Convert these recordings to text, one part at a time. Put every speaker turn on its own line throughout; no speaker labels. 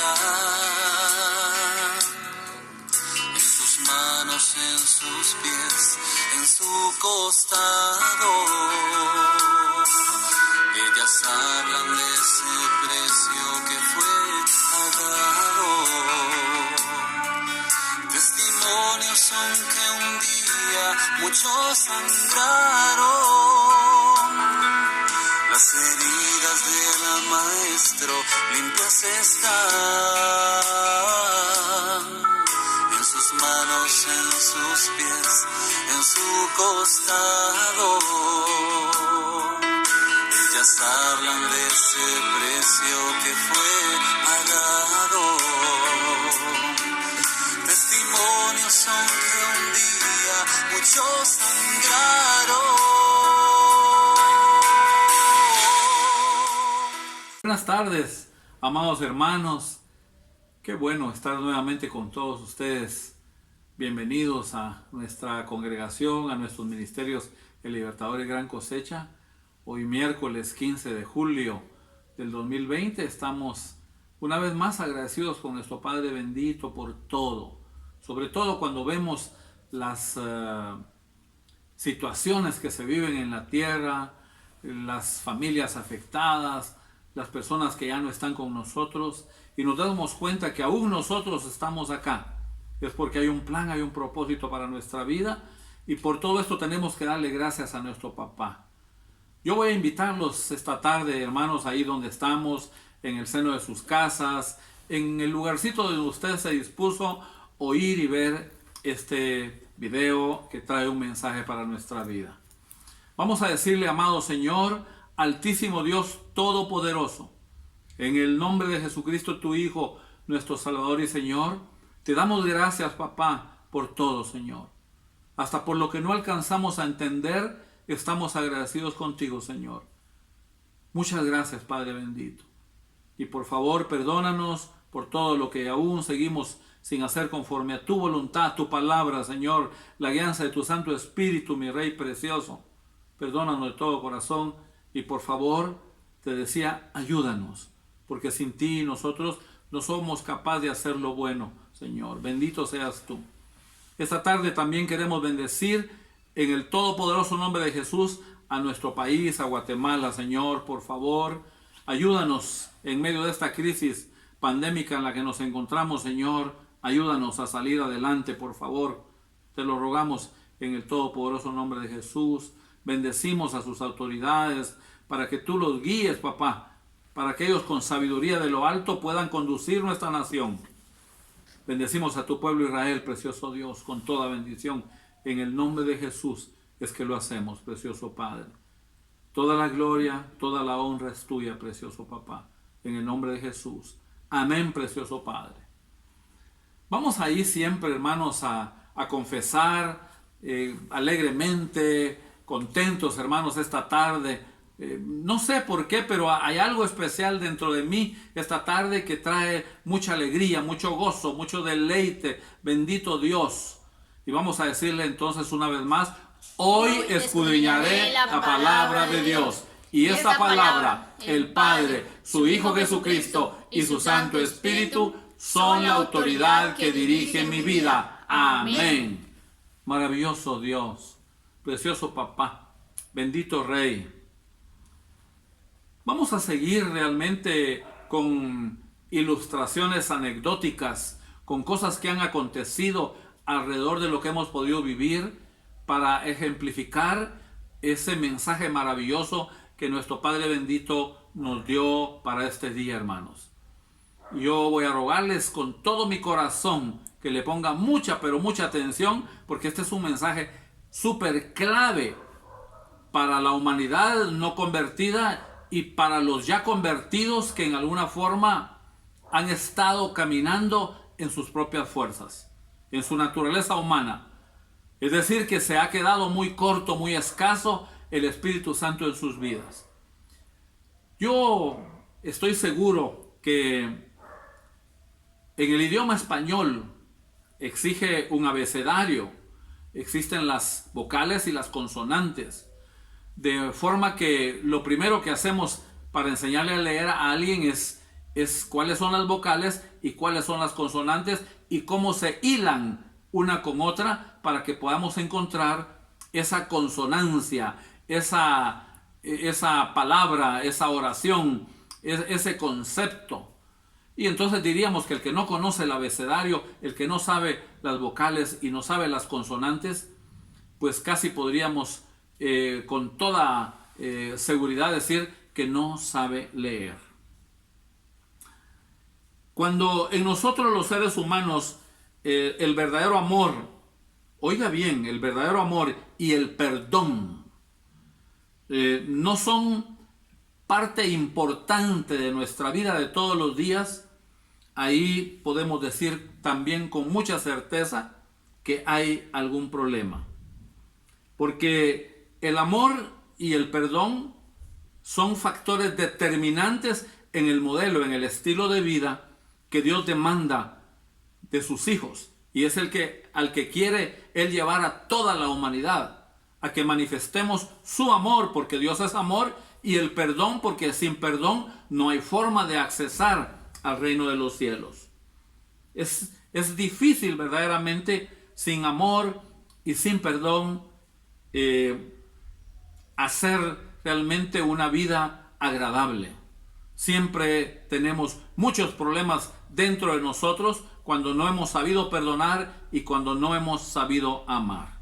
está, en sus manos, en sus pies, en su costado. Ellas hablan de ese precio que fue pagado. Testimonios son que un día muchos sangraron. Las heridas del maestro limpias están, en sus manos, en sus pies, en su costado. Ellas hablan de ese precio que fue pagado. Testimonios son que un día muchos sangraron.
Buenas tardes, amados hermanos. Qué bueno estar nuevamente con todos ustedes. Bienvenidos a nuestra congregación, a nuestros ministerios El Libertador y Gran Cosecha. Hoy miércoles 15 de julio del 2020 estamos una vez más agradecidos con nuestro Padre bendito por todo. Sobre todo cuando vemos las situaciones que se viven en la tierra, las familias afectadas, las personas que ya no están con nosotros, y nos damos cuenta que aún nosotros estamos acá. Es porque hay un plan, hay un propósito para nuestra vida, y por todo esto tenemos que darle gracias a nuestro papá. Yo voy a invitarlos esta tarde, hermanos, ahí donde estamos, en el seno de sus casas, en el lugarcito donde usted se dispuso oír y ver este video que trae un mensaje para nuestra vida. Vamos a decirle: amado Señor, Altísimo Dios Todopoderoso, en el nombre de Jesucristo, tu Hijo, nuestro Salvador y Señor, te damos gracias, papá, por todo, Señor. Hasta por lo que no alcanzamos a entender, estamos agradecidos contigo, Señor. Muchas gracias, Padre bendito. Y por favor, perdónanos por todo lo que aún seguimos sin hacer conforme a tu voluntad, tu palabra, Señor, la guianza de tu Santo Espíritu, mi Rey precioso. Perdónanos de todo corazón y por favor, te decía, ayúdanos, porque sin ti nosotros no somos capaces de hacer lo bueno, Señor. Bendito seas tú. Esta tarde también queremos bendecir en el todopoderoso nombre de Jesús a nuestro país, a Guatemala, Señor. Por favor, ayúdanos en medio de esta crisis pandémica en la que nos encontramos, Señor. Ayúdanos a salir adelante, por favor. Te lo rogamos en el todopoderoso nombre de Jesús. Bendecimos a sus autoridades para que tú los guíes, papá, para que ellos con sabiduría de lo alto puedan conducir nuestra nación. Bendecimos a tu pueblo Israel, precioso Dios, con toda bendición. En el nombre de Jesús es que lo hacemos, precioso Padre. Toda la gloria, toda la honra es tuya, precioso papá. En el nombre de Jesús. Amén, precioso Padre. Vamos a ir siempre, hermanos, a confesar alegremente, contentos, hermanos, esta tarde. No sé por qué, pero hay algo especial dentro de mí esta tarde que trae mucha alegría, mucho gozo, mucho deleite. Bendito Dios. Y vamos a decirle entonces una vez más: hoy escudriñaré la palabra de Dios. Y esta palabra, el Padre, su Hijo Jesucristo y su Santo Espíritu son la autoridad que dirige mi vida. Amén. Maravilloso Dios, precioso papá, bendito Rey. Vamos a seguir realmente con ilustraciones anecdóticas, con cosas que han acontecido alrededor de lo que hemos podido vivir para ejemplificar ese mensaje maravilloso que nuestro Padre bendito nos dio para este día, hermanos. Yo voy a rogarles con todo mi corazón que le pongan mucha, pero mucha atención, porque este es un mensaje súper clave para la humanidad no convertida y para los ya convertidos que en alguna forma han estado caminando en sus propias fuerzas, en su naturaleza humana. Es decir, que se ha quedado muy corto, muy escaso el Espíritu Santo en sus vidas. Yo estoy seguro que en el idioma español exige un abecedario, existen las vocales y las consonantes, de forma que lo primero que hacemos para enseñarle a leer a alguien es es cuáles son las vocales y cuáles son las consonantes y cómo se hilan una con otra para que podamos encontrar esa consonancia, esa palabra, esa oración, ese concepto. Y entonces diríamos que el que no conoce el abecedario, el que no sabe las vocales y no sabe las consonantes, pues casi podríamos con toda seguridad decir que no sabe leer. Cuando en nosotros los seres humanos el verdadero amor, oiga bien, el verdadero amor y el perdón no son parte importante de nuestra vida de todos los días, ahí podemos decir también con mucha certeza que hay algún problema. Porque el amor y el perdón son factores determinantes en el modelo, en el estilo de vida que Dios demanda de sus hijos. Y es al que quiere Él llevar a toda la humanidad, a que manifestemos su amor, porque Dios es amor, y el perdón, porque sin perdón no hay forma de accesar al reino de los cielos. Es difícil verdaderamente, sin amor y sin perdón, hacer realmente una vida agradable. Siempre tenemos muchos problemas dentro de nosotros cuando no hemos sabido perdonar y cuando no hemos sabido amar.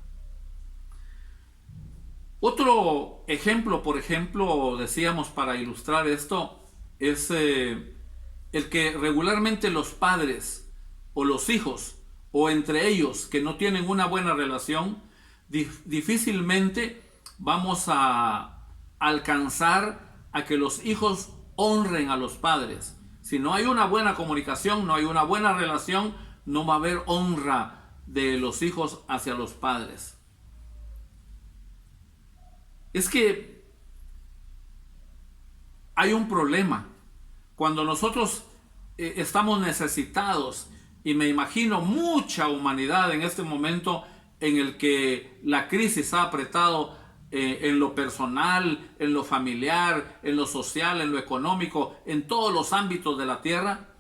Otro ejemplo, por ejemplo, decíamos para ilustrar esto, es el que regularmente los padres o los hijos o entre ellos que no tienen una buena relación, difícilmente vamos a alcanzar a que los hijos honren a los padres. Si no hay una buena comunicación, no hay una buena relación, no va a haber honra de los hijos hacia los padres. Es que hay un problema. Cuando nosotros estamos necesitados, y me imagino mucha humanidad en este momento en el que la crisis ha apretado en lo personal, en lo familiar, en lo social, en lo económico, en todos los ámbitos de la tierra,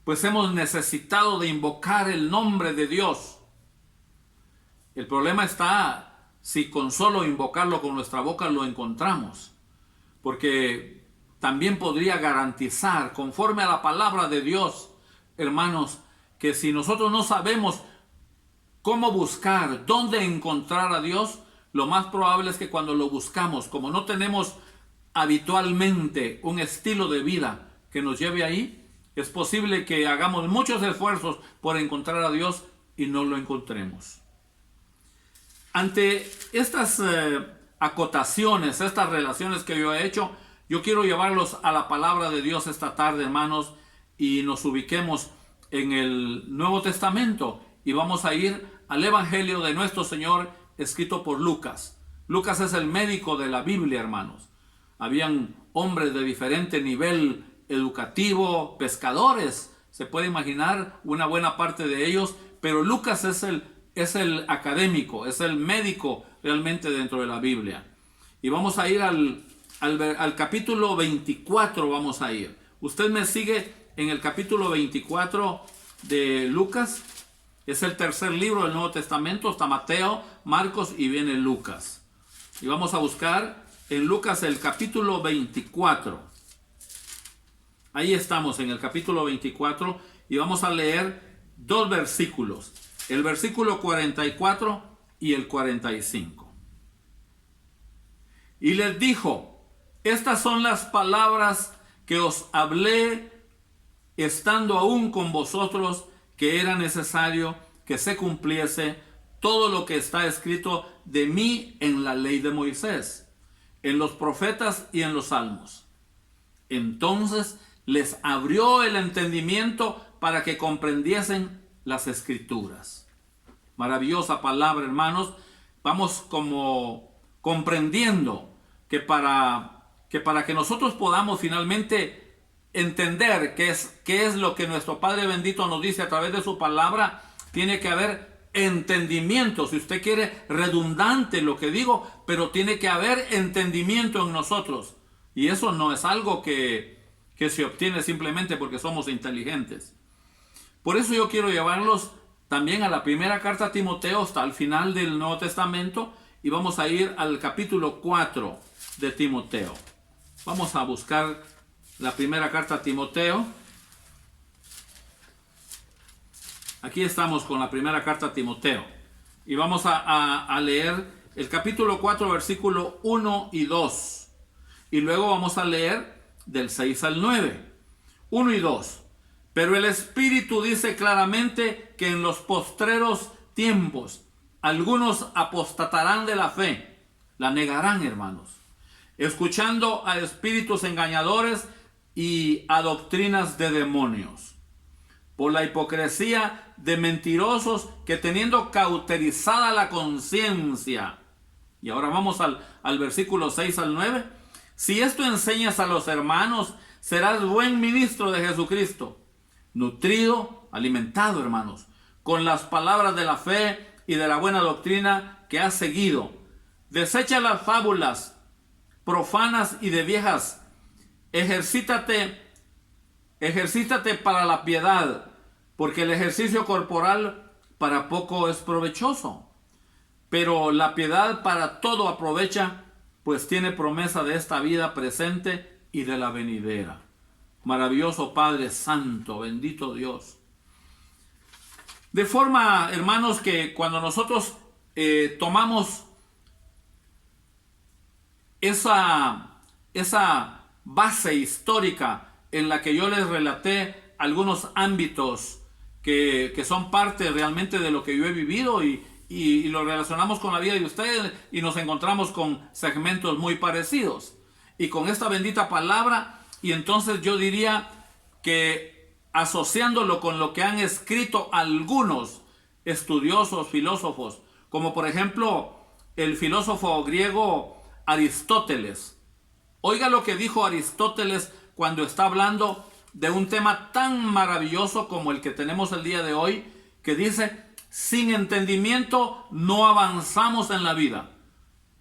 pues hemos necesitado de invocar el nombre de Dios. El problema está si con solo invocarlo con nuestra boca lo encontramos, porque también podría garantizar, conforme a la palabra de Dios, hermanos, que si nosotros no sabemos cómo buscar, dónde encontrar a Dios, lo más probable es que cuando lo buscamos, como no tenemos habitualmente un estilo de vida que nos lleve ahí, es posible que hagamos muchos esfuerzos por encontrar a Dios y no lo encontremos. Ante estas acotaciones, estas relaciones que yo he hecho, yo quiero llevarlos a la palabra de Dios esta tarde, hermanos, y nos ubiquemos en el Nuevo Testamento y vamos a ir al Evangelio de nuestro Señor escrito por Lucas. Lucas es el médico de la Biblia, hermanos. Habían hombres de diferente nivel educativo, pescadores, se puede imaginar una buena parte de ellos, pero Lucas es el académico, es el médico realmente dentro de la Biblia. Y vamos a ir al capítulo 24, vamos a ir. Usted me sigue en el capítulo 24 de Lucas. Es el tercer libro del Nuevo Testamento, está Mateo, Marcos y viene Lucas. Y vamos a buscar en Lucas el capítulo 24. Ahí estamos en el capítulo 24 y vamos a leer dos versículos. El versículo 44 y el 45. Y les dijo: estas son las palabras que os hablé estando aún con vosotros, que era necesario que se cumpliese todo lo que está escrito de mí en la ley de Moisés, en los profetas y en los salmos. Entonces les abrió el entendimiento para que comprendiesen las escrituras. Maravillosa palabra, hermanos. Vamos como comprendiendo que para que nosotros podamos finalmente entender qué es lo que nuestro Padre bendito nos dice a través de su palabra, tiene que haber entendimiento, si usted quiere, redundante lo que digo, pero tiene que haber entendimiento en nosotros. Y eso no es algo que que se obtiene simplemente porque somos inteligentes. Por eso yo quiero llevarlos también a la primera carta a Timoteo, hasta el final del Nuevo Testamento, y vamos a ir al capítulo 4 de Timoteo. Vamos a buscar la primera carta a Timoteo. Aquí estamos con la primera carta a Timoteo. Y vamos a leer el capítulo 4, versículo 1 y 2. Y luego vamos a leer del 6 al 9. 1 y 2. Pero el Espíritu dice claramente que en los postreros tiempos algunos apostatarán de la fe, la negarán, hermanos, escuchando a espíritus engañadores y a doctrinas de demonios, por la hipocresía de mentirosos que teniendo cauterizada la conciencia. Y ahora vamos al versículo 6 al 9. Si esto enseñas a los hermanos, serás buen ministro de Jesucristo, nutrido, alimentado, hermanos, con las palabras de la fe y de la buena doctrina que has seguido. Desecha las fábulas profanas y de viejas. Ejercítate para la piedad, porque el ejercicio corporal para poco es provechoso, pero la piedad para todo aprovecha, pues tiene promesa de esta vida presente y de la venidera. Maravilloso Padre Santo, bendito Dios. De forma, hermanos, que cuando nosotros tomamos esa base histórica en la que yo les relaté algunos ámbitos que son parte realmente de lo que yo he vivido y lo relacionamos con la vida de ustedes y nos encontramos con segmentos muy parecidos. Y con esta bendita palabra, y entonces yo diría que asociándolo con lo que han escrito algunos estudiosos, filósofos, como por ejemplo el filósofo griego Aristóteles. Oiga lo que dijo Aristóteles cuando está hablando de un tema tan maravilloso como el que tenemos el día de hoy, que dice: sin entendimiento no avanzamos en la vida.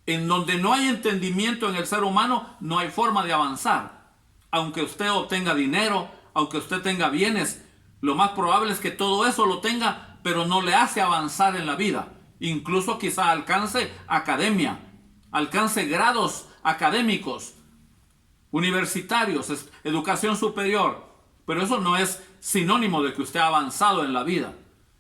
En donde no hay entendimiento en el ser humano, no hay forma de avanzar. Aunque usted obtenga dinero, aunque usted tenga bienes, lo más probable es que todo eso lo tenga, pero no le hace avanzar en la vida. Incluso quizá alcance academia, alcance grados académicos, universitarios, educación superior, pero eso no es sinónimo de que usted ha avanzado en la vida.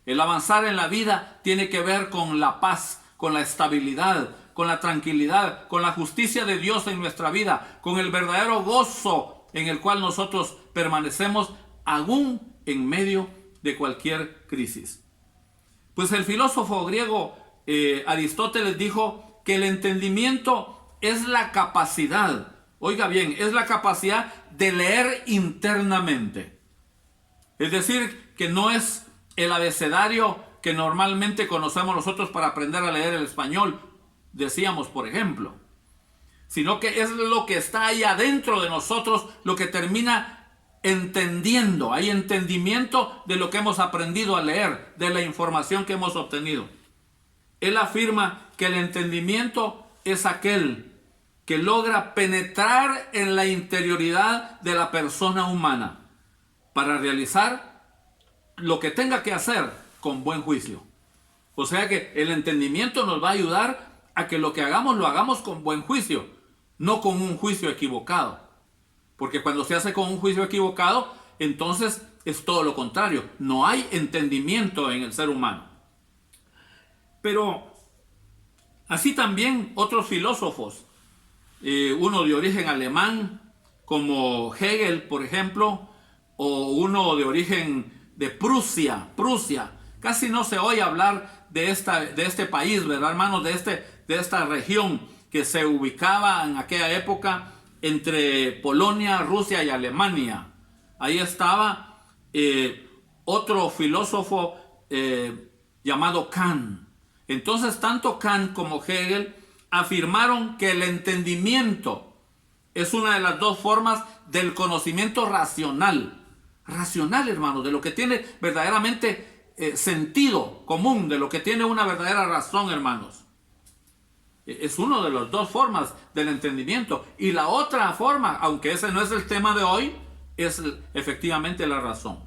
El avanzar en la vida tiene que ver con la paz, con la estabilidad, con la tranquilidad, con la justicia de Dios en nuestra vida, con el verdadero gozo en el cual nosotros permanecemos aún en medio de cualquier crisis. Pues el filósofo griego Aristóteles dijo que el entendimiento es la capacidad, oiga bien, es la capacidad de leer internamente. Es decir, que no es el abecedario que normalmente conocemos nosotros para aprender a leer el español, decíamos, por ejemplo, sino que es lo que está ahí adentro de nosotros lo que termina entendiendo. Hay entendimiento de lo que hemos aprendido a leer, de la información que hemos obtenido. Él afirma que el entendimiento es aquel que logra penetrar en la interioridad de la persona humana para realizar lo que tenga que hacer con buen juicio. O sea que el entendimiento nos va a ayudar a que lo que hagamos lo hagamos con buen juicio, no con un juicio equivocado. Porque cuando se hace con un juicio equivocado, entonces es todo lo contrario. No hay entendimiento en el ser humano. Pero así también otros filósofos, uno de origen alemán, como Hegel, por ejemplo, o uno de origen de Prusia. Casi no se oye hablar de este país, ¿verdad, hermanos? De esta región que se ubicaba en aquella época entre Polonia, Rusia y Alemania. Ahí estaba otro filósofo llamado Kant. Entonces, tanto Kant como Hegel afirmaron que el entendimiento es una de las dos formas del conocimiento racional. Racional, hermanos, de lo que tiene verdaderamente sentido común, de lo que tiene una verdadera razón, hermanos. Es una de las dos formas del entendimiento. Y la otra forma, aunque ese no es el tema de hoy, es efectivamente la razón.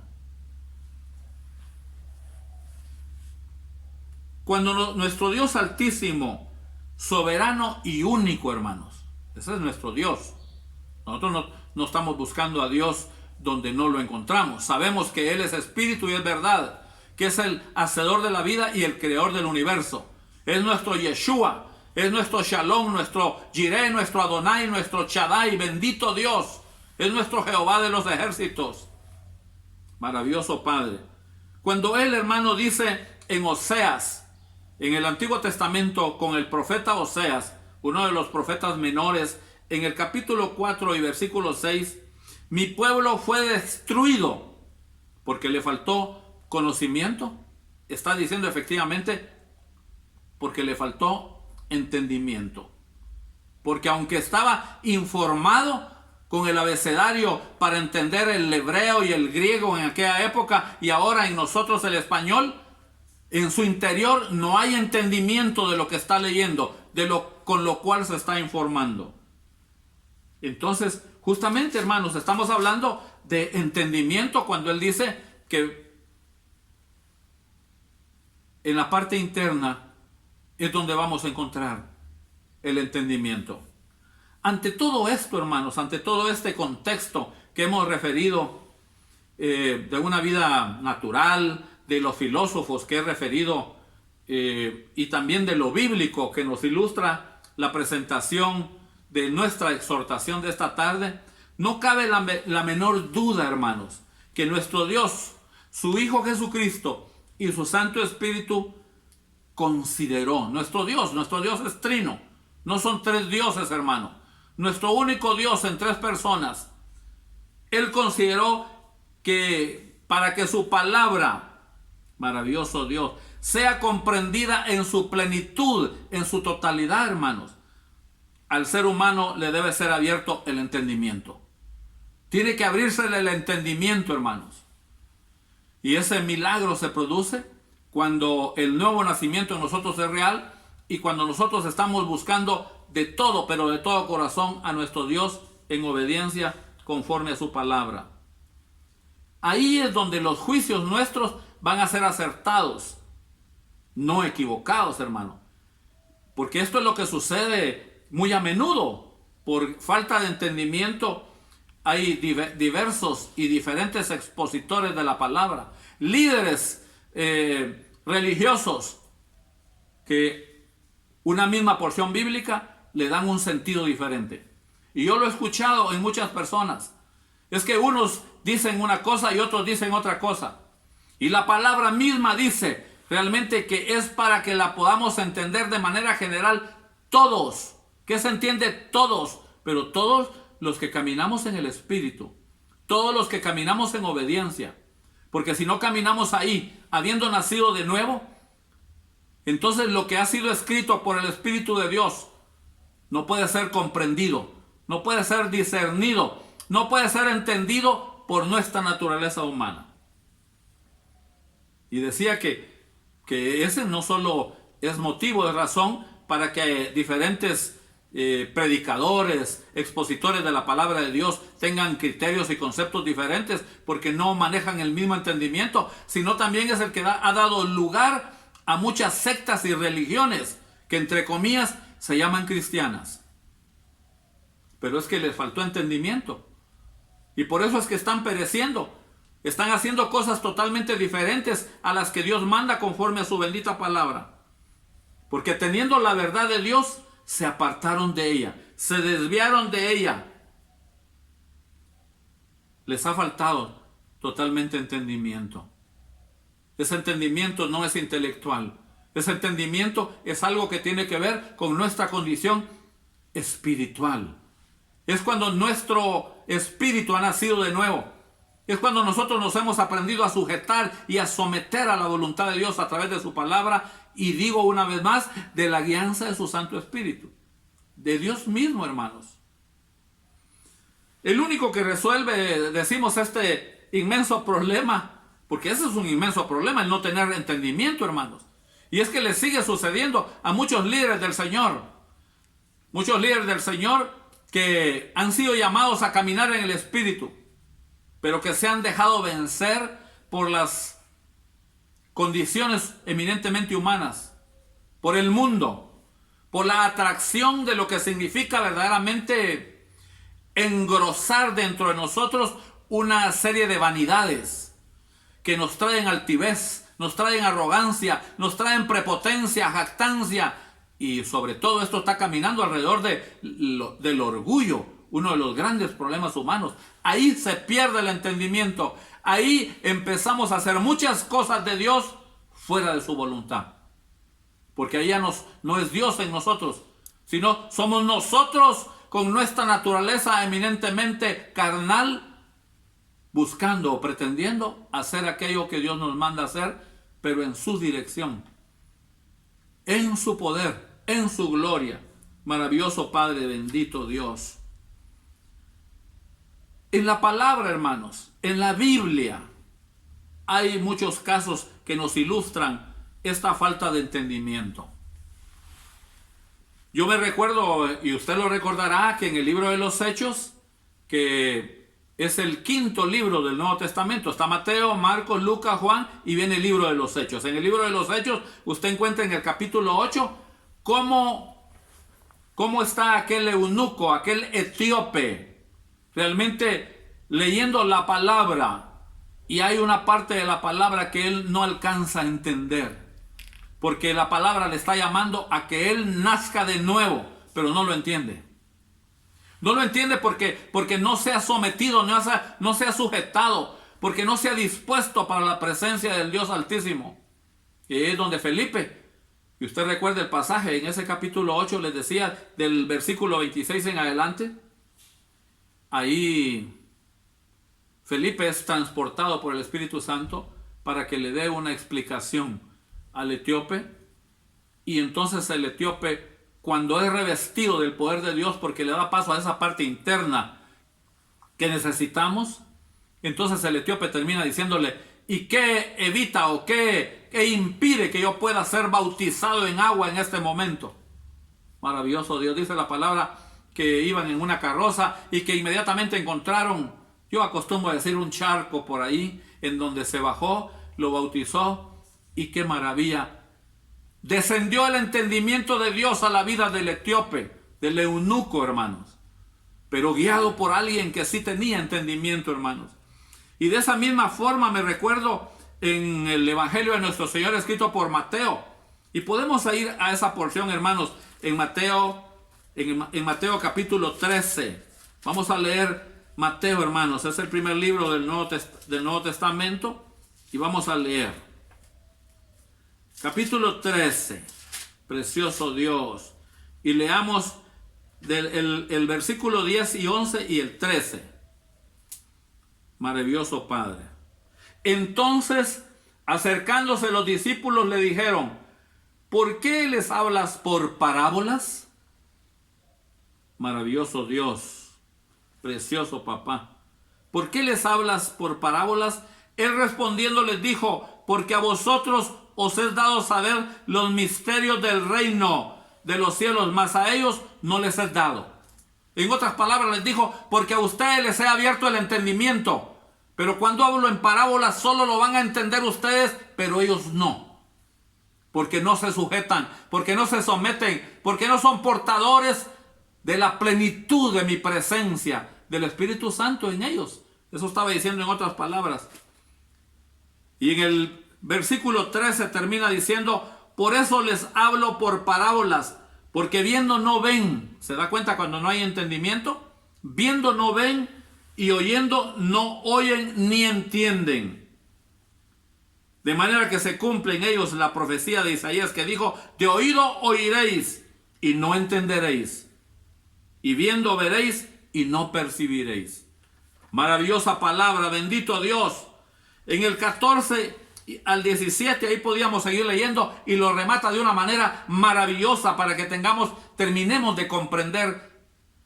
Cuando nuestro Dios altísimo, soberano y único, hermanos, ese es nuestro Dios. Nosotros no estamos buscando a Dios donde no lo encontramos. Sabemos que Él es espíritu y es verdad, que es el hacedor de la vida y el creador del universo. Es nuestro Yeshua, es nuestro Shalom, nuestro Jireh, nuestro Adonai, nuestro Shaddai, bendito Dios. Es nuestro Jehová de los ejércitos. Maravilloso Padre. Cuando Él, hermano, dice en Oseas, en el Antiguo Testamento, con el profeta Oseas, uno de los profetas menores, en el capítulo 4 y versículo 6, mi pueblo fue destruido porque le faltó conocimiento. Está diciendo efectivamente porque le faltó entendimiento. Porque aunque estaba informado con el abecedario para entender el hebreo y el griego en aquella época, y ahora en nosotros el español, en su interior no hay entendimiento de lo que está leyendo, con lo cual se está informando. Entonces, justamente, hermanos, estamos hablando de entendimiento cuando Él dice que en la parte interna es donde vamos a encontrar el entendimiento. Ante todo esto, hermanos, ante todo este contexto que hemos referido de una vida natural, de los filósofos que he referido y también de lo bíblico que nos ilustra la presentación de nuestra exhortación de esta tarde, no cabe la menor duda, hermanos, que nuestro Dios, su Hijo Jesucristo y su Santo Espíritu consideró. Nuestro Dios es trino, no son tres dioses, hermano. Nuestro único Dios en tres personas. Él consideró que para que su palabra, maravilloso Dios, sea comprendida en su plenitud, en su totalidad, hermanos, al ser humano le debe ser abierto el entendimiento. Tiene que abrírsele el entendimiento, hermanos. Y ese milagro se produce cuando el nuevo nacimiento en nosotros es real y cuando nosotros estamos buscando de todo, pero de todo corazón a nuestro Dios en obediencia conforme a su palabra. Ahí es donde los juicios nuestros van a ser acertados, no equivocados, hermano. Porque esto es lo que sucede muy a menudo. Por falta de entendimiento hay diversos y diferentes expositores de la palabra, líderes religiosos que una misma porción bíblica le dan un sentido diferente. Y yo lo he escuchado en muchas personas. Es que unos dicen una cosa y otros dicen otra cosa. Y la palabra misma dice realmente que es para que la podamos entender de manera general todos. ¿Qué se entiende? Todos. Pero todos los que caminamos en el Espíritu. Todos los que caminamos en obediencia. Porque si no caminamos ahí, habiendo nacido de nuevo, entonces lo que ha sido escrito por el Espíritu de Dios no puede ser comprendido, no puede ser discernido, no puede ser entendido por nuestra naturaleza humana. Y decía que ese no solo es motivo de razón para que diferentes predicadores, expositores de la palabra de Dios tengan criterios y conceptos diferentes porque no manejan el mismo entendimiento, sino también es el que ha dado lugar a muchas sectas y religiones que entre comillas se llaman cristianas, pero es que les faltó entendimiento y por eso es que están pereciendo, están haciendo cosas totalmente diferentes a las que Dios manda conforme a su bendita palabra, porque teniendo la verdad de Dios se apartaron de ella, se desviaron de ella. Les ha faltado totalmente entendimiento. Ese entendimiento no es intelectual. Ese entendimiento es algo que tiene que ver con nuestra condición espiritual. Es cuando nuestro espíritu ha nacido de nuevo. Es cuando nosotros nos hemos aprendido a sujetar y a someter a la voluntad de Dios a través de su palabra. Y digo una vez más, de la guianza de su Santo Espíritu. De Dios mismo, hermanos. El único que resuelve, decimos, este inmenso problema, porque ese es un inmenso problema, el no tener entendimiento, hermanos. Y es que le sigue sucediendo a muchos líderes del Señor. Muchos líderes del Señor que han sido llamados a caminar en el Espíritu. pero que se han dejado vencer por las condiciones eminentemente humanas, por el mundo, por la atracción de lo que significa verdaderamente engrosar dentro de nosotros una serie de vanidades que nos traen altivez, nos traen arrogancia, nos traen prepotencia, jactancia, y sobre todo esto está caminando alrededor del orgullo, uno de los grandes problemas humanos. Ahí se pierde el entendimiento, ahí empezamos a hacer muchas cosas de Dios fuera de su voluntad, porque ahí ya no es Dios en nosotros, sino somos nosotros con nuestra naturaleza eminentemente carnal, buscando o pretendiendo hacer aquello que Dios nos manda hacer, pero en su dirección, en su poder, en su gloria. Maravilloso Padre, bendito Dios. En la palabra, hermanos, en la Biblia, hay muchos casos que nos ilustran esta falta de entendimiento. Yo me recuerdo, y usted lo recordará, que en el libro de los Hechos, que es el quinto libro del Nuevo Testamento, está Mateo, Marcos, Lucas, Juan, y viene el libro de los Hechos. En el libro de los Hechos usted encuentra en el capítulo 8 cómo está aquel eunuco, aquel etíope, realmente leyendo la palabra, y hay una parte de la palabra que él no alcanza a entender, porque la palabra le está llamando a que él nazca de nuevo, pero no lo entiende. No lo entiende porque no se ha sometido, no se ha sujetado, porque no se ha dispuesto para la presencia del Dios Altísimo. Y es donde Felipe, y usted recuerda el pasaje, en ese capítulo 8 les decía, del versículo 26 en adelante, ahí Felipe es transportado por el Espíritu Santo para que le dé una explicación al etíope, y entonces el etíope, cuando es revestido del poder de Dios, porque le da paso a esa parte interna que necesitamos, entonces el etíope termina diciéndole: ¿y qué evita o qué impide que yo pueda ser bautizado en agua en este momento? Maravilloso Dios. Dice la palabra que iban en una carroza y que inmediatamente encontraron, yo acostumbro a decir, un charco por ahí, en donde se bajó, lo bautizó, y qué maravilla. Descendió el entendimiento de Dios a la vida del etíope, del eunuco, hermanos, pero guiado por alguien que sí tenía entendimiento, hermanos. Y de esa misma forma me recuerdo en el Evangelio de nuestro Señor escrito por Mateo, y podemos ir a esa porción, hermanos, en Mateo capítulo 13. Vamos a leer Mateo, hermanos, es el primer libro del Nuevo Testamento, y vamos a leer capítulo 13, precioso Dios, y leamos el versículo 10 y 11 y el 13. Maravilloso Padre. Entonces, acercándose los discípulos, le dijeron: ¿por qué les hablas por parábolas? Maravilloso Dios, precioso Papá. ¿Por qué les hablas por parábolas? Él respondiendo les dijo: porque a vosotros os es dado saber los misterios del reino de los cielos, mas a ellos no les es dado. En otras palabras les dijo: porque a ustedes les he abierto el entendimiento, pero cuando hablo en parábolas solo lo van a entender ustedes, pero ellos no, porque no se sujetan, porque no se someten, porque no son portadores de la plenitud de mi presencia, del Espíritu Santo en ellos. Eso estaba diciendo en otras palabras. Y en el versículo 13 termina diciendo: por eso les hablo por parábolas, porque viendo no ven. ¿Se da cuenta cuando no hay entendimiento? Viendo no ven, y oyendo no oyen ni entienden. De manera que se cumple en ellos la profecía de Isaías, que dijo: de oído oiréis y no entenderéis, y viendo veréis y no percibiréis. Maravillosa palabra, bendito Dios. En el 14 al 17, ahí podíamos seguir leyendo, y lo remata de una manera maravillosa para que terminemos de comprender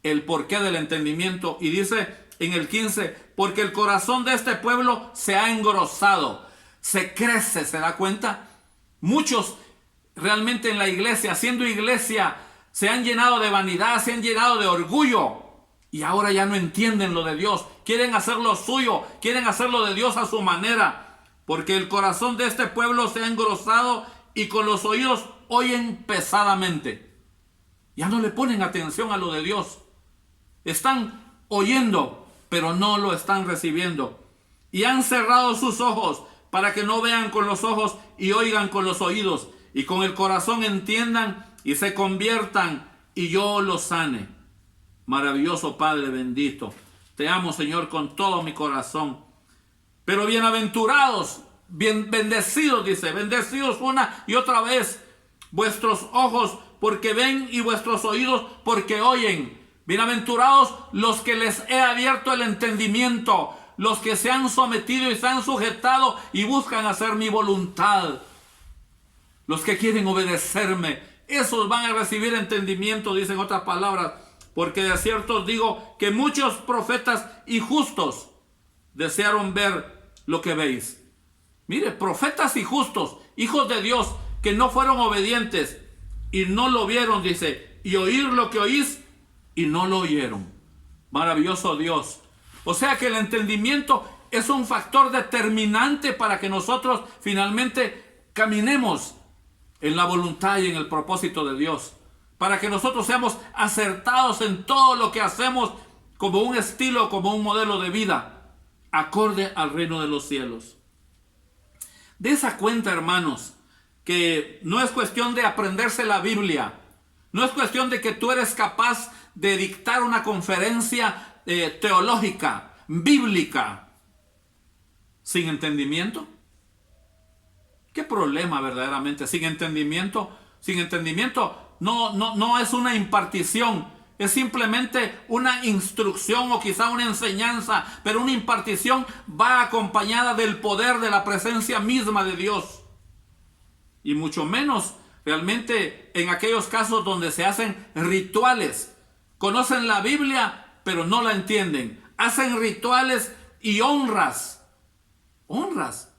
el porqué del entendimiento. Y dice en el 15: porque el corazón de este pueblo se ha engrosado, se crece. ¿Se da cuenta? Muchos realmente en la iglesia, siendo iglesia, se han llenado de vanidad, se han llenado de orgullo, y ahora ya no entienden lo de Dios. Quieren hacer lo suyo, quieren hacerlo de Dios a su manera, porque el corazón de este pueblo se ha engrosado y con los oídos oyen pesadamente. Ya no le ponen atención a lo de Dios. Están oyendo, pero no lo están recibiendo. Y han cerrado sus ojos para que no vean con los ojos y oigan con los oídos, y con el corazón entiendan y se conviertan, y yo los sane. Maravilloso Padre bendito, te amo, Señor, con todo mi corazón. Pero bienaventurados, bendecidos, dice, bendecidos una y otra vez vuestros ojos porque ven y vuestros oídos porque oyen. Bienaventurados los que les he abierto el entendimiento, los que se han sometido y se han sujetado y buscan hacer mi voluntad. Los que quieren obedecerme, esos van a recibir entendimiento, dicen otras palabras, porque de cierto os digo que muchos profetas y justos desearon ver lo que veis. Mire, profetas y justos, hijos de Dios, que no fueron obedientes y no lo vieron, dice, y oír lo que oís y no lo oyeron. Maravilloso Dios. O sea que el entendimiento es un factor determinante para que nosotros finalmente caminemos en la voluntad y en el propósito de Dios. Para que nosotros seamos acertados en todo lo que hacemos como un estilo, como un modelo de vida, acorde al reino de los cielos. De esa cuenta, hermanos, que no es cuestión de aprenderse la Biblia, no es cuestión de que tú eres capaz de dictar una conferencia teológica, bíblica, sin entendimiento. ¿Qué problema verdaderamente? Sin entendimiento no es una impartición, es simplemente una instrucción o quizá una enseñanza, pero una impartición va acompañada del poder de la presencia misma de Dios. Y mucho menos realmente en aquellos casos donde se hacen rituales. Conocen la Biblia, pero no la entienden. Hacen rituales y honras. ¿Honras?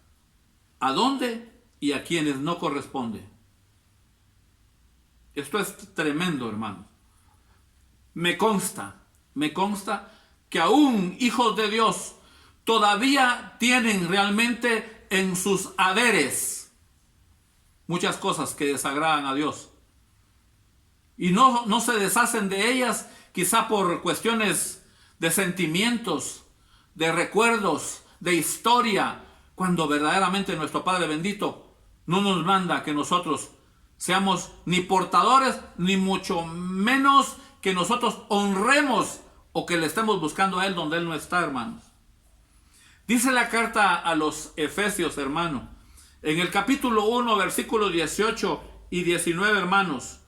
¿A dónde y a quienes no corresponde? Esto es tremendo, hermano. Me consta que aún hijos de Dios todavía tienen realmente en sus haberes muchas cosas que desagradan a Dios. Y no se deshacen de ellas quizá por cuestiones de sentimientos, de recuerdos, de historia, cuando verdaderamente nuestro Padre bendito no nos manda que nosotros seamos ni portadores, ni mucho menos que nosotros honremos o que le estemos buscando a Él donde Él no está, hermanos. Dice la carta a los Efesios, hermano, en el capítulo 1, versículos 18 y 19, hermanos.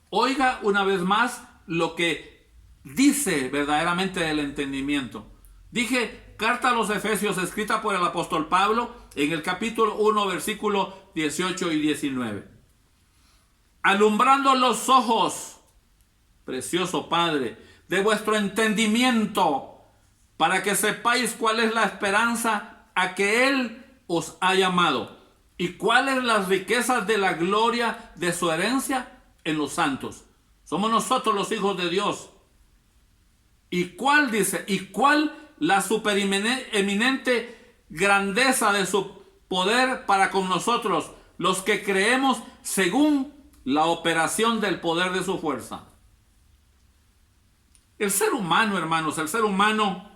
Oiga una vez más lo que dice verdaderamente del entendimiento. Dije, carta a los Efesios escrita por el apóstol Pablo en el capítulo 1, versículo 18 y 19. Alumbrando los ojos, precioso Padre, de vuestro entendimiento, para que sepáis cuál es la esperanza a que Él os ha llamado y cuáles las riquezas de la gloria de su herencia en los santos. Somos nosotros los hijos de Dios. ¿Y cuál, dice, y cuál la supereminente grandeza de su poder para con nosotros, los que creemos según la operación del poder de su fuerza? El ser humano, hermanos, el ser humano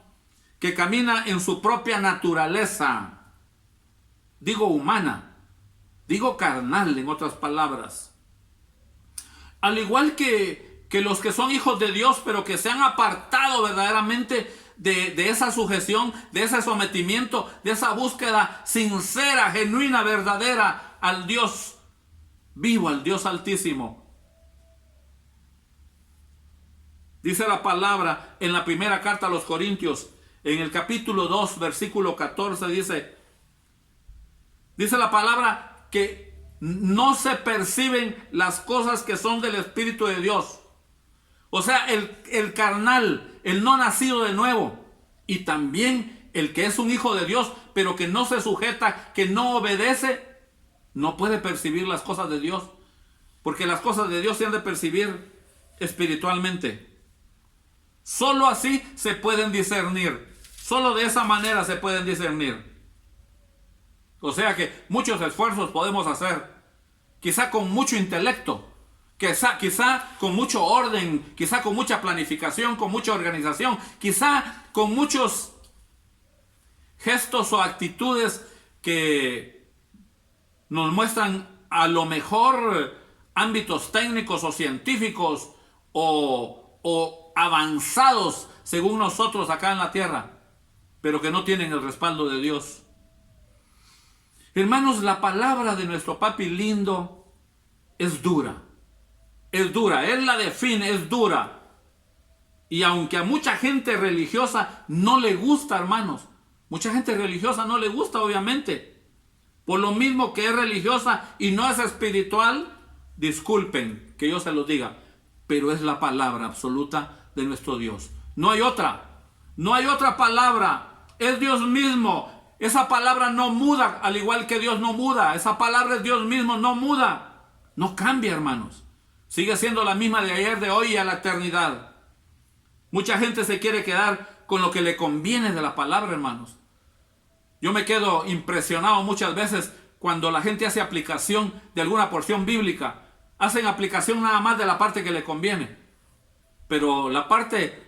que camina en su propia naturaleza, digo humana, digo carnal, en otras palabras, al igual que los que son hijos de Dios, pero que se han apartado verdaderamente de esa sujeción, de ese sometimiento, de esa búsqueda sincera, genuina, verdadera al Dios vivo, al Dios altísimo. Dice la palabra en la primera carta a los Corintios, en el capítulo 2, versículo 14, dice la palabra que no se perciben las cosas que son del Espíritu de Dios. O sea, el carnal, el no nacido de nuevo, y también el que es un hijo de Dios, pero que no se sujeta, que no obedece, no puede percibir las cosas de Dios, porque las cosas de Dios se han de percibir espiritualmente. Solo así se pueden discernir. Solo de esa manera se pueden discernir. O sea que muchos esfuerzos podemos hacer, quizá con mucho intelecto, quizá con mucho orden, quizá con mucha planificación, con mucha organización, quizá con muchos gestos o actitudes que nos muestran a lo mejor ámbitos técnicos o científicos o avanzados según nosotros acá en la tierra, pero que no tienen el respaldo de Dios. Hermanos, la palabra de nuestro papi lindo es dura. Es dura, Él la define, es dura. Y aunque a mucha gente religiosa no le gusta, hermanos, mucha gente religiosa no le gusta, obviamente. Por lo mismo que es religiosa y no es espiritual, disculpen que yo se los diga, pero es la palabra absoluta de nuestro Dios. No hay otra. No hay otra palabra. Es Dios mismo. Esa palabra no muda, al igual que Dios no muda. Esa palabra es Dios mismo, no muda. No cambia, hermanos. Sigue siendo la misma de ayer, de hoy y a la eternidad. Mucha gente se quiere quedar con lo que le conviene de la palabra, hermanos. Yo me quedo impresionado muchas veces cuando la gente hace aplicación de alguna porción bíblica. Hacen aplicación nada más de la parte que le conviene. Pero la parte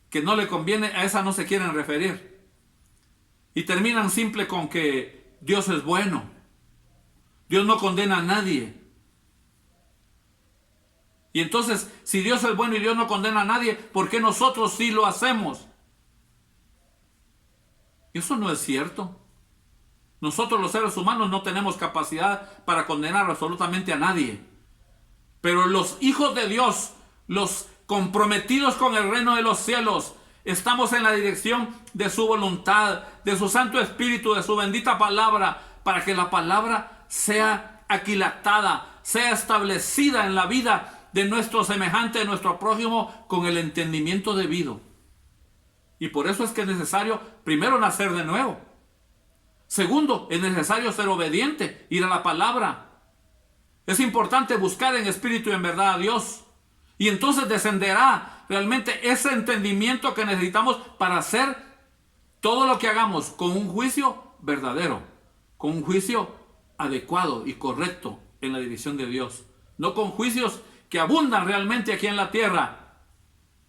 que no le conviene, a esa no se quieren referir. Y terminan simple con que Dios es bueno. Dios no condena a nadie. Y entonces, si Dios es bueno y Dios no condena a nadie, ¿por qué nosotros sí lo hacemos? Eso no es cierto. Nosotros los seres humanos no tenemos capacidad para condenar absolutamente a nadie. Pero los hijos de Dios, los comprometidos con el reino de los cielos, estamos en la dirección de su voluntad, de su Santo Espíritu, de su bendita palabra, para que la palabra sea aquilatada, sea establecida en la vida de nuestro semejante, de nuestro prójimo, con el entendimiento debido. Y por eso es que es necesario, primero, nacer de nuevo. Segundo, es necesario ser obediente, ir a la palabra. Es importante buscar en espíritu y en verdad a Dios. Y entonces descenderá realmente ese entendimiento que necesitamos para hacer todo lo que hagamos con un juicio verdadero, con un juicio adecuado y correcto en la dirección de Dios. No con juicios que abundan realmente aquí en la tierra,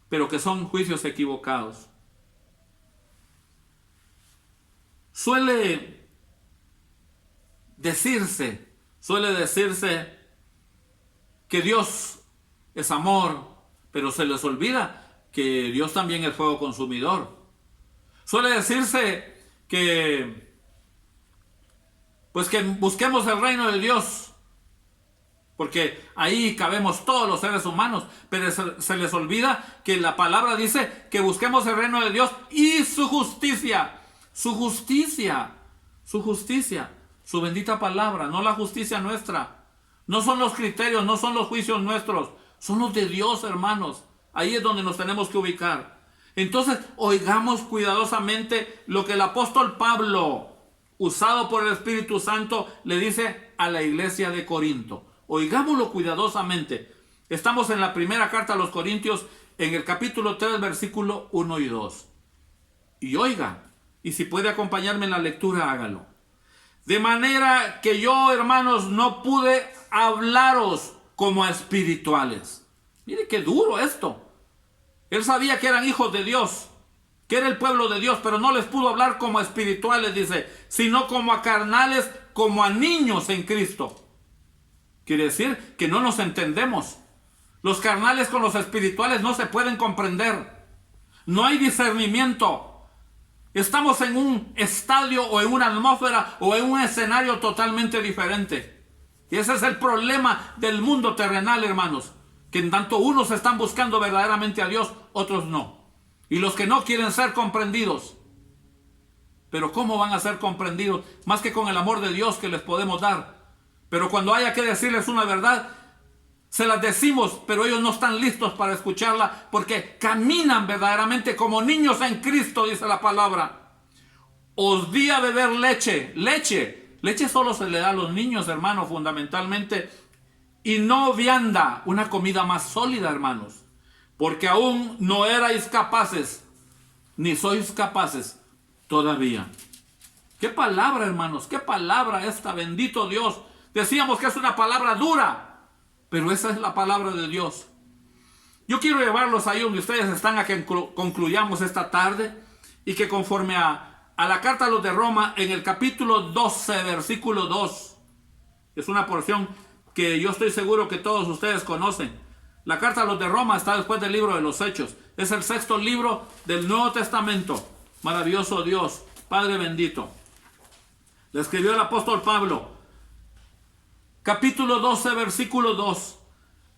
pero que son juicios equivocados. Suele decirse que Dios es amor, pero se les olvida que Dios también es fuego consumidor. Suele decirse que busquemos el reino de Dios, porque ahí cabemos todos los seres humanos, pero se les olvida que la palabra dice que busquemos el reino de Dios y su justicia, su bendita palabra, no la justicia nuestra. No son los criterios, no son los juicios nuestros, son los de Dios, hermanos. Ahí es donde nos tenemos que ubicar. Entonces, oigamos cuidadosamente lo que el apóstol Pablo, usado por el Espíritu Santo, le dice a la iglesia de Corinto. Oigámoslo cuidadosamente. Estamos en la primera carta a los Corintios, en el capítulo 3, versículo 1 y 2. Y oiga, y si puede acompañarme en la lectura, hágalo. De manera que yo, hermanos, no pude hablaros como a espirituales. Mire qué duro esto. Él sabía que eran hijos de Dios, que era el pueblo de Dios, pero no les pudo hablar como a espirituales, dice, sino como a carnales, como a niños en Cristo. Quiere decir que no nos entendemos. Los carnales con los espirituales no se pueden comprender. No hay discernimiento. Estamos en un estadio o en una atmósfera o en un escenario totalmente diferente. Y ese es el problema del mundo terrenal, hermanos. Que en tanto unos están buscando verdaderamente a Dios, otros no. Y los que no quieren ser comprendidos. Pero ¿cómo van a ser comprendidos? Más que con el amor de Dios que les podemos dar. Pero cuando haya que decirles una verdad, se las decimos, pero ellos no están listos para escucharla porque caminan verdaderamente como niños en Cristo, dice la palabra. Os di a beber leche. Leche solo se le da a los niños, hermanos, fundamentalmente. Y no vianda, una comida más sólida, hermanos. porque aún no erais capaces, ni sois capaces todavía. ¡Qué palabra, hermanos! ¡Qué palabra esta! Bendito Dios. Decíamos que es una palabra dura, pero esa es la palabra de Dios. Yo quiero llevarlos ahí donde ustedes están a que concluyamos esta tarde y que conforme a la carta a los de Roma, en el capítulo 12, versículo 2, es una porción que yo estoy seguro que todos ustedes conocen. La carta a los de Roma está después del libro de los Hechos. Es el 6º libro del Nuevo Testamento. Maravilloso Dios, Padre bendito. Le escribió el apóstol Pablo. Capítulo 12, versículo 2.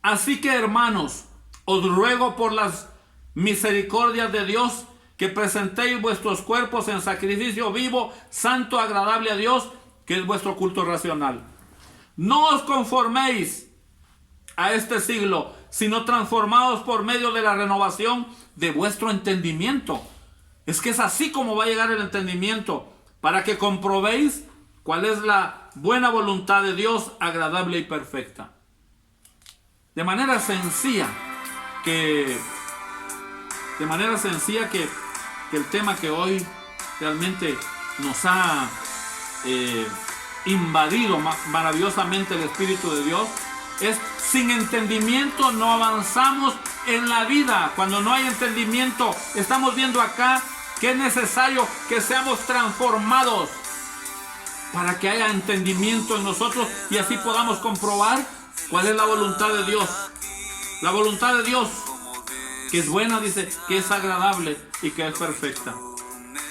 Así que, hermanos, os ruego por las misericordias de Dios que presentéis vuestros cuerpos en sacrificio vivo, santo, agradable a Dios, que es vuestro culto racional. No os conforméis a este siglo, sino transformados por medio de la renovación de vuestro entendimiento. Es que es así como va a llegar el entendimiento, para que comprobéis cuál es la buena voluntad de Dios, agradable y perfecta. De manera sencilla que el tema que hoy realmente nos ha invadido maravillosamente el Espíritu de Dios es: sin entendimiento no avanzamos en la vida. Cuando no hay entendimiento, estamos viendo acá que es necesario que seamos transformados para que haya entendimiento en nosotros y así podamos comprobar cuál es la voluntad de Dios. La voluntad de Dios, que es buena, dice, que es agradable y que es perfecta.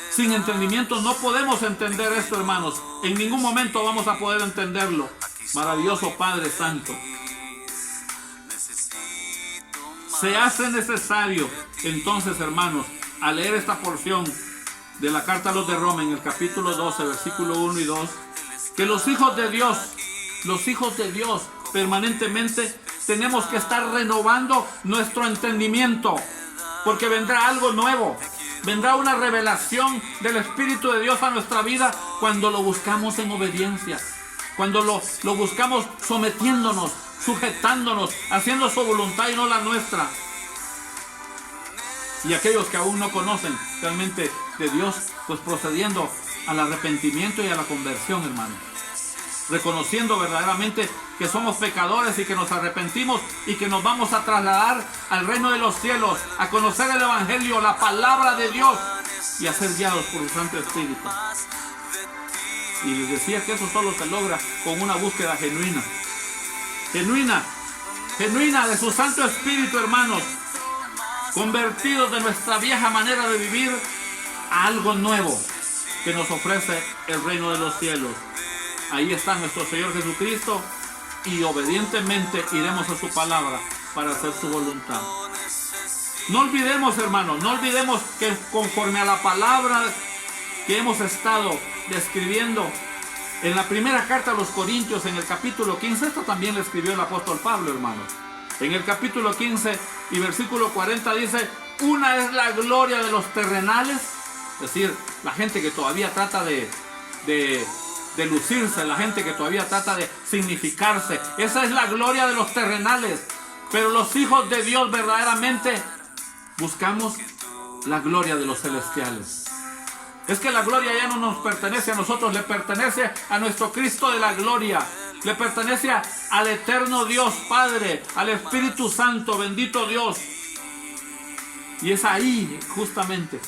Sin entendimiento no podemos entender esto, hermanos. En ningún momento vamos a poder entenderlo. Maravilloso Padre Santo. Se hace necesario, entonces, hermanos, al leer esta porción de la carta a los de Roma en el capítulo 12, versículo 1 y 2, que los hijos de Dios, permanentemente tenemos que estar renovando nuestro entendimiento, porque vendrá algo nuevo. Vendrá una revelación del Espíritu de Dios a nuestra vida cuando lo buscamos en obediencia, cuando lo buscamos sometiéndonos, sujetándonos, haciendo su voluntad y no la nuestra. Y aquellos que aún no conocen realmente de Dios, pues procediendo al arrepentimiento y a la conversión, hermano. Reconociendo verdaderamente que somos pecadores y que nos arrepentimos y que nos vamos a trasladar al reino de los cielos, a conocer el Evangelio, la palabra de Dios y a ser guiados por el Santo Espíritu. Y les decía que eso solo se logra con una búsqueda genuina de su Santo Espíritu, hermanos, convertidos de nuestra vieja manera de vivir a algo nuevo que nos ofrece el reino de los cielos. Ahí está nuestro Señor Jesucristo y obedientemente iremos a su palabra para hacer su voluntad. No olvidemos, hermanos, no olvidemos que conforme a la palabra que hemos estado describiendo en la primera carta a los Corintios, en el capítulo 15, esto también le escribió el apóstol Pablo, hermanos. En el capítulo 15 y versículo 40 dice: una es la gloria de los terrenales, es decir, la gente que todavía trata de lucirse, la gente que todavía trata de significarse. Esa es la gloria de los terrenales. Pero los hijos de Dios verdaderamente buscamos la gloria de los celestiales. Es que la gloria ya no nos pertenece a nosotros, le pertenece a nuestro Cristo de la gloria. Le pertenece al eterno Dios Padre, al Espíritu Santo, bendito Dios. Y es ahí justamente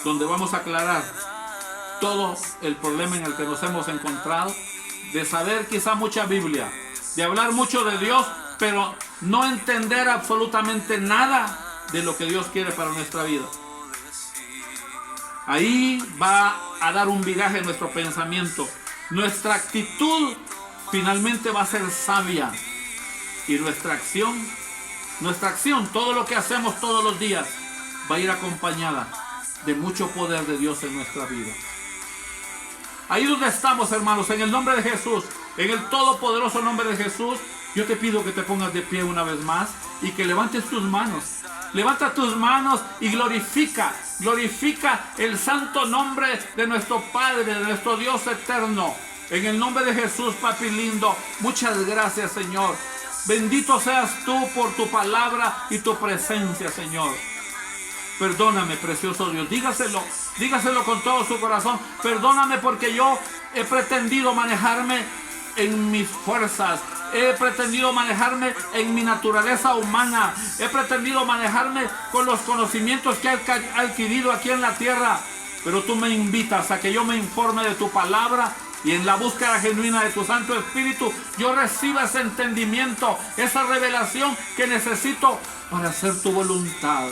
donde vamos a aclarar todo el problema en el que nos hemos encontrado, de saber quizá mucha Biblia, de hablar mucho de Dios, pero no entender absolutamente nada de lo que Dios quiere para nuestra vida. Ahí va a dar un viraje en nuestro pensamiento. Nuestra actitud finalmente va a ser sabia. Y nuestra acción, todo lo que hacemos todos los días, va a ir acompañada de mucho poder de Dios en nuestra vida. Ahí donde estamos, hermanos, en el nombre de Jesús, en el todopoderoso nombre de Jesús, yo te pido que te pongas de pie una vez más y que levantes tus manos. Levanta tus manos y glorifica el santo nombre de nuestro Padre, de nuestro Dios eterno. En el nombre de Jesús, papi lindo, muchas gracias, Señor. Bendito seas tú por tu palabra y tu presencia, Señor. Perdóname, precioso Dios. Dígaselo con todo su corazón. Perdóname porque yo he pretendido manejarme en mis fuerzas. He pretendido manejarme en mi naturaleza humana. He pretendido manejarme con los conocimientos que he adquirido aquí en la tierra. Pero tú me invitas a que yo me informe de tu palabra y en la búsqueda genuina de tu Santo Espíritu yo reciba ese entendimiento, esa revelación que necesito para hacer tu voluntad,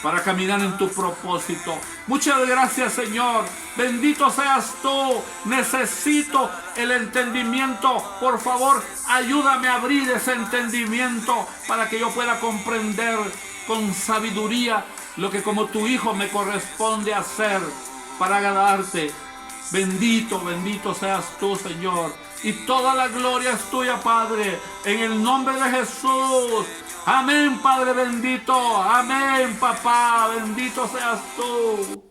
para caminar en tu propósito. Muchas gracias, Señor. Bendito seas tú. Necesito el entendimiento. Por favor, ayúdame a abrir ese entendimiento para que yo pueda comprender con sabiduría lo que como tu hijo me corresponde hacer para agradarte. Bendito, bendito seas tú, Señor. Y toda la gloria es tuya, Padre, en el nombre de Jesús. Amén, Padre bendito. Amén, papá. Bendito seas tú.